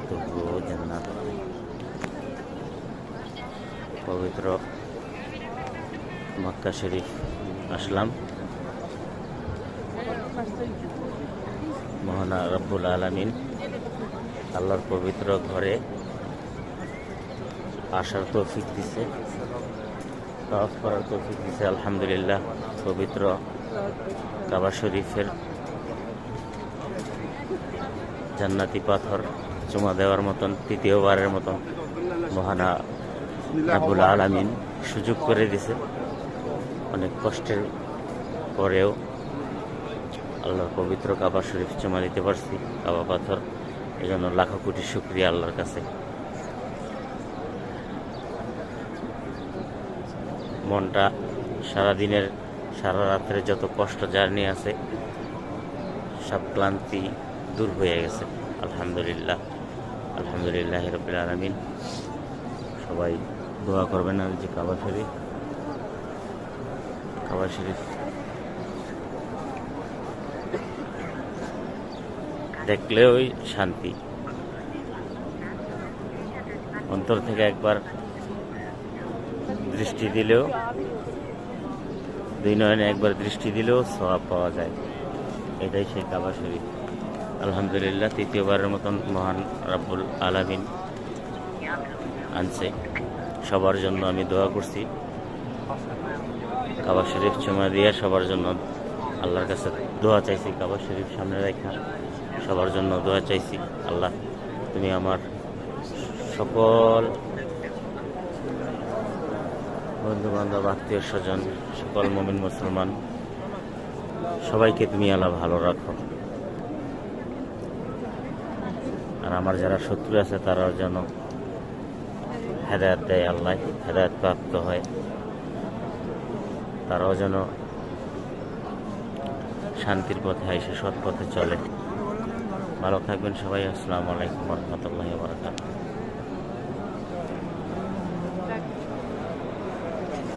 রাহমাতুহু জান্নাত। পবিত্র মক্কা শরীফ আসলাম। মহান রব্বুল আলামিন আল্লাহর পবিত্র ঘরে আসার তৌফিক দিছে, তাওয়াফ করার তৌফিক দিছে। আলহামদুলিল্লাহ, পবিত্র কাবা শরীফের জান্নাতি পাথর চুমা দেওয়ার মতন তৃতীয়বারের মতন মহান রব্বুল আলামিন সুযোগ করে দিছে। অনেক কষ্টের পরেও আল্লাহর পবিত্র কাবা শরীফ চুমা দিতে পারছি, কাবা পাথর। এই জন্য লাখো কোটি শুকরিয়া আল্লাহর কাছে। মনটা সারাদিনের সারা রাত্রে যত কষ্ট জার্নি আছে সব ক্লান্তি দূর হয়ে গেছে। আলহামদুলিল্লাহ, আলহামদুলিল্লাহ রাব্বিল আলামিন। সবাই দোয়া করবেন। আর যে কাবা শরীফ দেখলে ওই শান্তি, অন্তর থেকে একবার দৃষ্টি দিলেও, দুই নয়নে একবার দৃষ্টি দিলেও সওয়াব পাওয়া যায়। এটাই সেই কাবা শরীফ। আলহামদুলিল্লাহ, তৃতীয়বারের মতন মহান রব্বুল আলামিন আনছে। সবার জন্য আমি দোয়া করছি, কাবা শরীফ চুমা দিয়ে সবার জন্য আল্লাহর কাছে দোয়া চাইছি। কাবা শরীফ সামনে রেখা সবার জন্য দোয়া চাইছি। আল্লাহ, তুমি আমার সকল বন্ধু বান্ধব, আত্মীয় স্বজন, সকল মুমিন মুসলমান সবাইকে তুমি আল্লাহ ভালো রাখো। আর আমার যারা শত্রু আছে তারাও যেন হেদায়েত দেয়, আল্লাহ হেদায়েত প্রাপ্ত হয়, তারাও যেন শান্তির পথে এসে সৎ পথে চলে। ভালো থাকবেন সবাই। আসসালামু আলাইকুম ওয়া রাহমাতুল্লাহি ওয়া বারাকাতুহু।